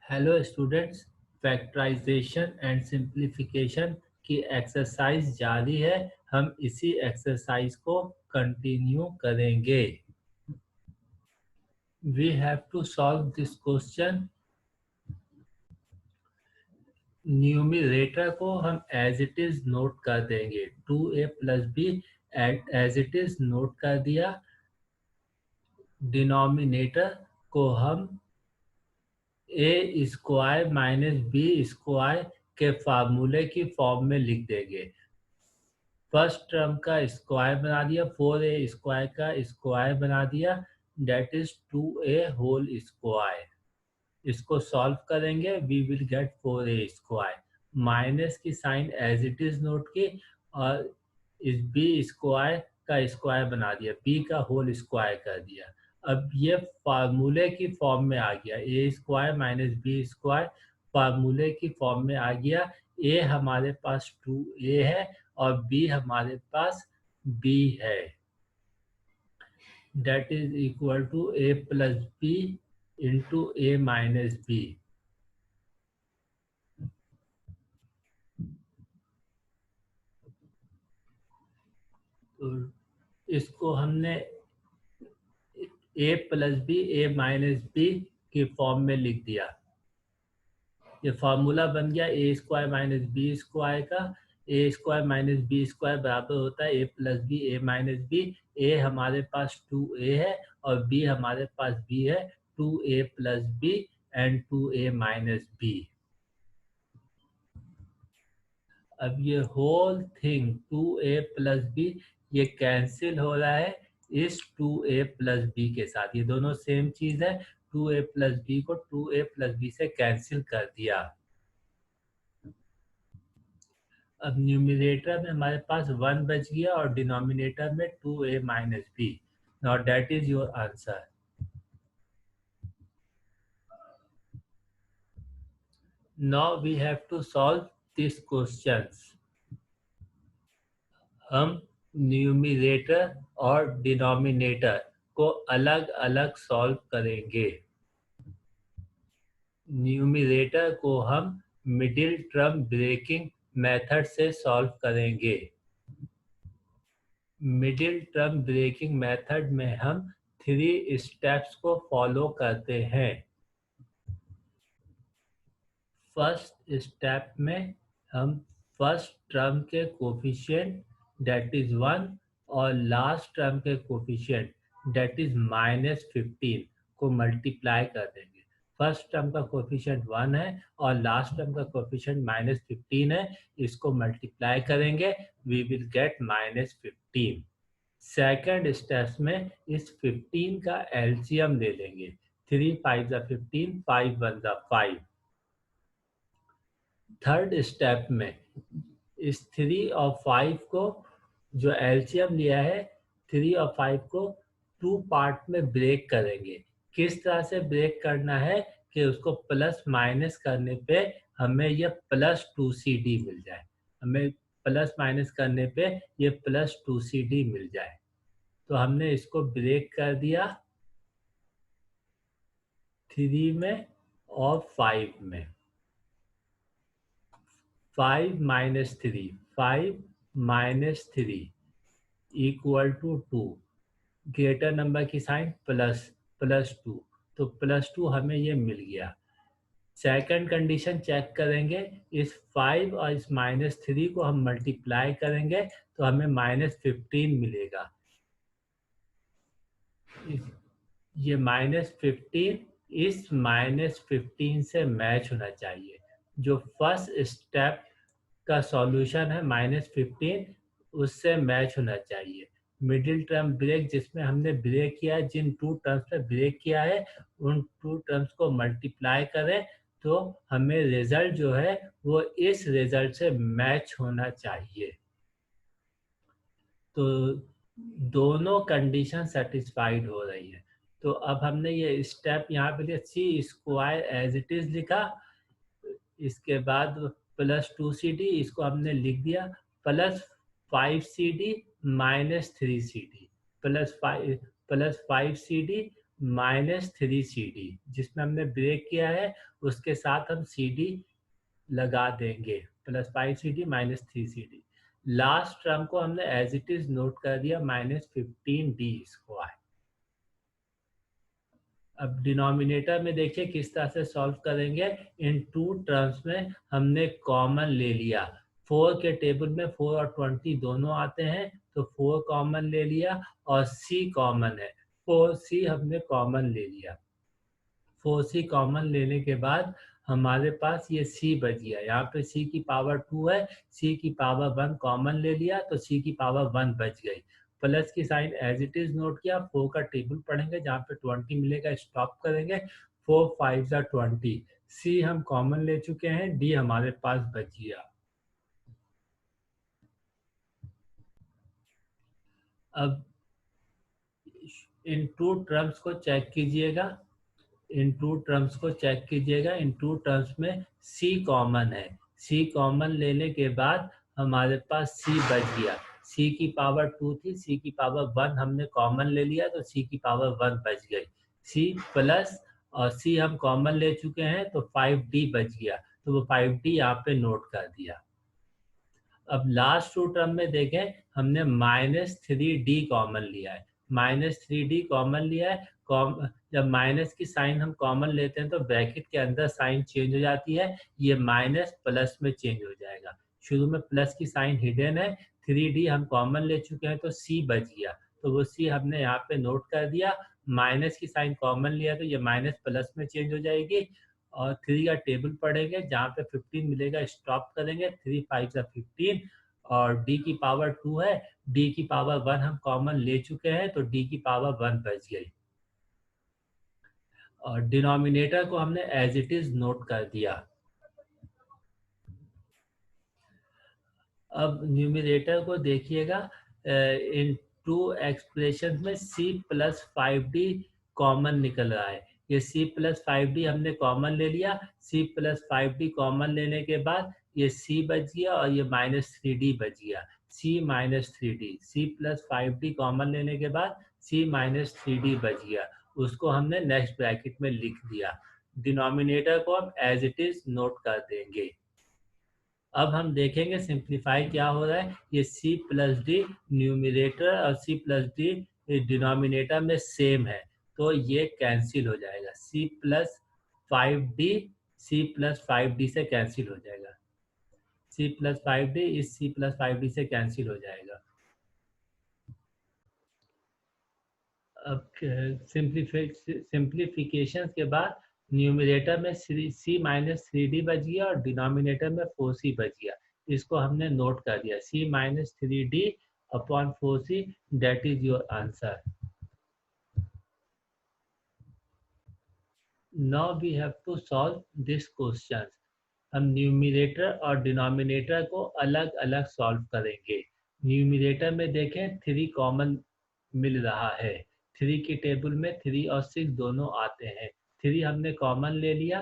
Hello students, factorisation and simplification की exercise जारी है। हम इसी एक्सरसाइज को कंटिन्यू करेंगे। We have to solve this question. Numerator को हम एज इट इज नोट कर देंगे, 2a plus B as it is note कर दिया। डिनोमिनेटर को हम A square minus B square के फार्मूले की फॉर्म में लिख देंगे। फर्स्ट टर्म का स्क्वायर बना दिया, 4a स्क्वायर का स्क्वायर बना दिया, that is 2a whole square. इसको सॉल्व करेंगे, we will get 4a square. Minus की sign as it is note की और इस बी स्क्वायर का स्क्वायर बना दिया, बी का होल स्क्वायर कर दिया। अब ये फार्मूले की फॉर्म में आ गया, A square minus B square फार्मूले की फॉर्म में आ गया। ए हमारे पास 2a है और b हमारे पास b है, that is equal to a plus b into a minus b। तो इसको हमने a plus B A minus B की फॉर्म में लिख दिया। ये फार्मूला बन गया A square minus B square का। A square minus B square बराबर होता है A plus B A minus B. ए हमारे पास 2a है और b हमारे पास b है, 2a plus B and 2a minus B. अब ये whole thing 2a plus B ये कैंसिल हो रहा है इस 2a प्लस बी के साथ। ये दोनों सेम चीज है, 2a प्लस बी को 2a प्लस बी से कैंसिल कर दिया। अब न्यूमिनेटर में हमारे पास 1 बच गया और डिनोमिनेटर में 2a minus B. Now that is your answer. Now we have to solve this questions. हम न्यूमिनेटर और डिनोमिनेटर को अलग अलग सॉल्व करेंगे। न्यूमिनेटर को हम मिडिल टर्म ब्रेकिंग मेथड से सॉल्व करेंगे। मिडिल टर्म ब्रेकिंग मेथड में हम 3 स्टेप्स को फॉलो करते हैं। फर्स्ट स्टेप में हम फर्स्ट टर्म के कोफिशिएंट डेट इज 1 और लास्ट टर्म के कोफिशिएंट डेट इज -15 को मल्टीप्लाई कर देंगे। फर्स्ट टर्म का कोफिशिएंट 1 है और लास्ट टर्म का कोफिशिएंट -15 है, इसको मल्टीप्लाई करेंगे, we will get -15। Second step में इस 15 का एलसीएम ले लेंगे, 3 5 15, 5 1 5। थर्ड स्टेप में इस 3 और 5 को जो एलसीएम लिया है, 3 और 5 को 2 पार्ट में ब्रेक करेंगे। किस तरह से ब्रेक करना है कि उसको प्लस माइनस करने पे हमें ये +2cd मिल जाए, हमें प्लस माइनस करने पे ये +2cd मिल जाए। तो हमने इसको ब्रेक कर दिया 3 में और 5 में। 5 minus 3, 5 minus 3 equal to 2। Greater number की साइन +2, तो +2 हमें ये मिल गया। सेकंड कंडीशन चेक करेंगे, इस 5 और इस -3 को हम मल्टीप्लाई करेंगे तो हमें -15 मिलेगा। ये -15 इस -15 से मैच होना चाहिए। जो फर्स्ट स्टेप का सॉल्यूशन है -15, उससे मैच होना चाहिए। मिडिल टर्म ब्रेक जिसमें हमने ब्रेक किया है, जिन 2 टर्म्स पे ब्रेक किया है, उन 2 टर्म्स को मल्टीप्लाई करें तो हमें रिजल्ट जो है वो इस रिजल्ट से मैच होना चाहिए। तो दोनों कंडीशन सेटिस्फाइड हो रही है। तो अब हमने ये स्टेप यहाँ पे लिया, सी स्क्वायर एज इट इज लिखा, इसके बाद +2cd इसको हमने लिख दिया, +5cd -3cd, +5cd -3CD, जिसमें हमने ब्रेक किया है उसके साथ हम CD लगा देंगे, +5CD -3CD। लास्ट टर्म को हमने एज इट इज नोट कर दिया -15D²। अब डिनोमिनेटर में देखिए किस तरह से सॉल्व करेंगे। इन टू टर्म्स में हमने कॉमन ले लिया। 4 के टेबल में 4 और 20 दोनों आते हैं, तो 4 कॉमन ले लिया और C कॉमन है, 4C हमने कॉमन ले लिया। 4C कॉमन लेने के बाद हमारे पास ये C बच गया। यहाँ पे C की पावर 2 है, C की पावर 1 कॉमन ले लिया तो C की पावर 1 बच गई। प्लस की sign as it is note किया। 4 का टेबल पढ़ेंगे, जहाँ पे 20 मिलेगा स्टॉप करेंगे। 4 5 20। C हम कॉमन ले चुके हैं, D हमारे पास बच गया। अब इन टू टर्म्स को चेक कीजिएगा। इन टू टर्म्स को चेक कीजिएगा। इन टू टर्म्स में C कॉमन है। C कॉमन लेने के बाद हमारे पास C बच गया। C की पावर 2 थी, C की पावर 1 हमने कॉमन ले लिया तो C की पावर 1 बच गई। C प्लस और C हम कॉमन ले चुके हैं तो 5D बच गया, तो वो 5D यहाँ पे नोट कर दिया। अब लास्ट टू टर्म में देखें, हमने -3D कॉमन लिया है। -3D कॉमन लिया है। जब माइनस की साइन हम कॉमन लेते हैं तो ब्रैकेट के अंदर साइन चेंज हो जाती है, ये माइनस प्लस में चेंज हो जाएगा। शुरू में प्लस की साइन हिडन है। 3D हम कॉमन ले चुके हैं तो C बच गया, तो वो C हमने यहाँ पे नोट कर दिया। माइनस की साइन कॉमन लिया तो ये माइनस प्लस में चेंज हो जाएगी। और 3 का टेबल पढ़ेंगे, जहाँ पे 15 मिलेगा स्टॉप करेंगे। 3 5 15 और D की पावर 2 है, D की पावर 1 हम कॉमन ले चुके हैं तो D की पावर 1 बच गई। और डिनोमिनेटर को हमने एज इट इज नोट कर दिया। अब न्यूमिनेटर को देखिएगा। इन टू एक्सप्रेशन में C प्लस 5D कॉमन निकल रहा है। ये C प्लस 5D हमने कॉमन ले लिया। C प्लस 5D कॉमन लेने के बाद ये C बच गया और ये -3D बच गया। C -3D, C plus 5D common लेने के बाद C -3D बच गया। उसको हमने नेक्स्ट ब्रैकेट में लिख दिया। डिनोमिनेटर को हम एज इट इज नोट कर देंगे। अब हम देखेंगे सिंप्लीफाई क्या हो रहा है। ये C प्लस डी न्यूमिनेटर और C प्लस डी डिनोमिनेटर में सेम है, तो ये कैंसिल हो जाएगा। C plus 5D C plus 5D से कैंसिल हो जाएगा। C प्लस 5D इस C प्लस 5D से कैंसिल हो जाएगा। अब सिंप्लीफिकेशन के बाद न्यूमिनेटर में C माइनस 3D बच गया और डिनोमिनेटर में 4C बच गया। इसको हमने नोट कर दिया। C minus 3D upon 4C, that is your answer. Now we have to solve this question. हम न्यूमिनेटर और डिनोमिनेटर को अलग अलग सॉल्व करेंगे। न्यूमिनेटर में देखें 3 कॉमन मिल रहा है। 3 की टेबल में 3 और 6 दोनों आते हैं। 3 हमने कॉमन ले लिया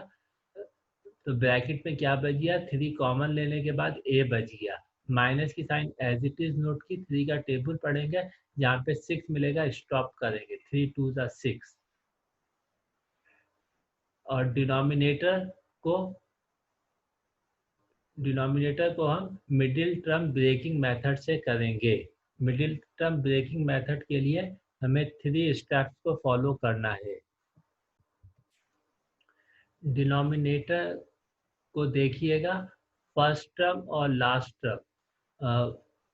तो ब्रैकेट में क्या बच गया, 3 कॉमन लेने के बाद A बच गया। माइनस की sign as it is note की। 3 का टेबल पढ़ेंगे, जहाँ पे 6 मिलेगा स्टॉप करेंगे। 3 2 6। और डिनोमिनेटर को हम मिडिल टर्म ब्रेकिंग मेथड से करेंगे। मिडिल टर्म ब्रेकिंग मेथड के लिए हमें 3 स्टेप्स को फॉलो करना है। डिनोमिनेटर को देखिएगा, फर्स्ट टर्म और लास्ट टर्म।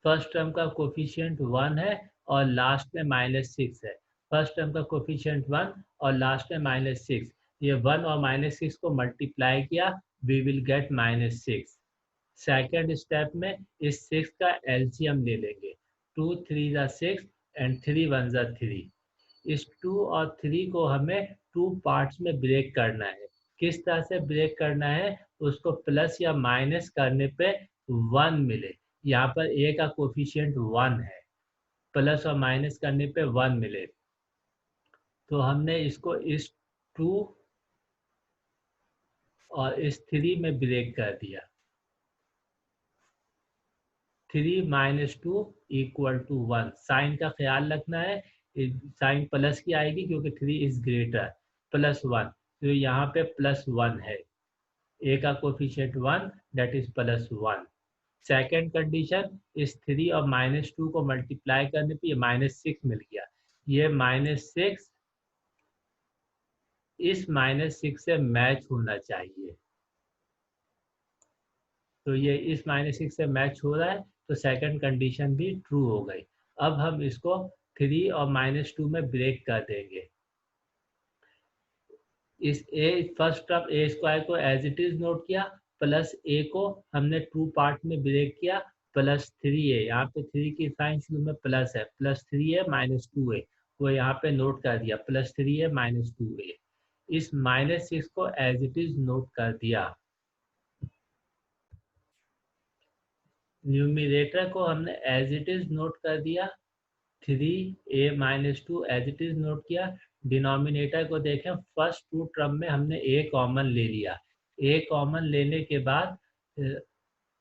फर्स्ट टर्म का कोफिशिएंट 1 है और लास्ट में -6 है। फर्स्ट टर्म का कोफिशिएंट 1 और लास्ट में -6। ये 1 और -6 को मल्टीप्लाई किया, we will get -6। Second step में इस 6 का एलसीएम ले लेंगे। 2 3 6 एंड 3 1 3। इस 2 और 3 को हमें 2 पार्ट्स में ब्रेक करना है। किस तरह से ब्रेक करना है, उसको प्लस या माइनस करने पे 1 मिले। यहाँ पर A का कोफिशिएंट 1 है, प्लस और माइनस करने पे 1 मिले, तो हमने इसको इस 2 और इस 3 में ब्रेक कर दिया। 3 - 2 = 1। साइन का ख्याल रखना है। साइन प्लस की आएगी क्योंकि 3 इज ग्रेटर, +1, तो यहाँ पे +1 है, ए का coefficient 1, that is +1। Second condition, इस 3 और -2 को मल्टीप्लाई करने पे ये -6 मिल गया, ये -6 इस -6 से मैच होना चाहिए, तो ये इस -6 से मैच हो रहा है, तो सेकंड कंडीशन भी ट्रू हो गई। अब हम इसको 3 और -2 में ब्रेक कर देंगे। इस ए फर्स्ट टर्म ए स्क्वायर को एज इट इज नोट किया, प्लस ए को हमने 2 पार्ट में ब्रेक किया, +3a, यहाँ पे 3 की साइन शुरू में प्लस है, +3a -2a, वो यहाँ पे नोट कर दिया, +3a -2a। इस -6 को एज इट इज नोट कर दिया। न्यूमिरेटर को हमने एज इट इज नोट कर दिया, 3a-2 as it is note किया। डिनोमिनेटर को देखें, फर्स्ट 2 टर्म में हमने a कॉमन ले लिया, a कॉमन लेने के बाद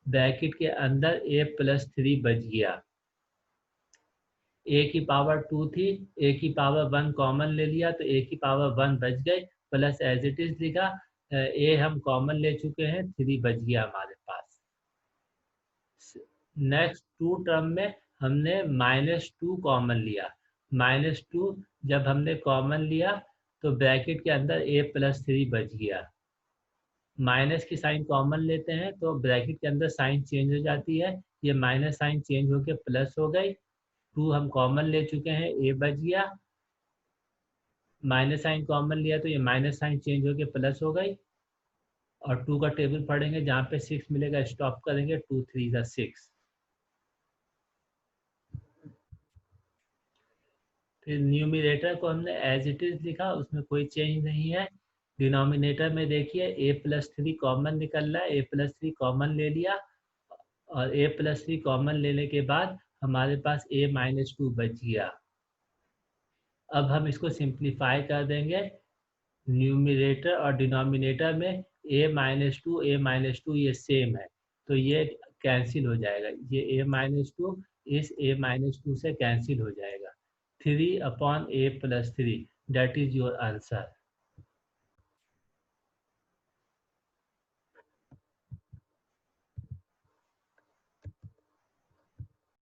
ब्रैकेट के अंदर a+3 बच गया, a की पावर 2 थी, a की पावर 1 कॉमन ले लिया तो a की पावर 1 बच गई, प्लस एज इट इज लिखा, a हम कॉमन ले चुके हैं, 3 बच गया हमारे पास। नेक्स्ट 2 टर्म में हमने -2 कॉमन लिया, -2 जब हमने कॉमन लिया तो ब्रैकेट के अंदर a+3 बच गया, माइनस की साइन कॉमन लेते हैं तो ब्रैकेट के अंदर साइन चेंज हो जाती है, ये माइनस साइन चेंज होके प्लस हो गई, 2 हम कॉमन ले चुके हैं, a बच गया, माइनस साइन कॉमन लिया तो ये माइनस साइन चेंज होके प्लस हो गई, और 2 का टेबल पढ़ेंगे, जहाँ पे 6 मिलेगा स्टॉप करेंगे, 2 3 6। फिर न्यूमिनेटर को हमने एज इट इज लिखा, उसमें कोई चेंज नहीं है। डिनोमिनेटर में देखिए a+3 कॉमन निकल रहा है, a+3 कॉमन ले लिया, और a+3 कॉमन लेने के बाद हमारे पास a-2 बच गया। अब हम इसको सिंप्लीफाई कर देंगे, न्यूमिनेटर और डिनोमिनेटर में a-2 ये सेम है, तो ये कैंसिल हो जाएगा, ये a-2 इस a-2 से कैंसिल हो जाएगा, 3/a+3, that is your answer.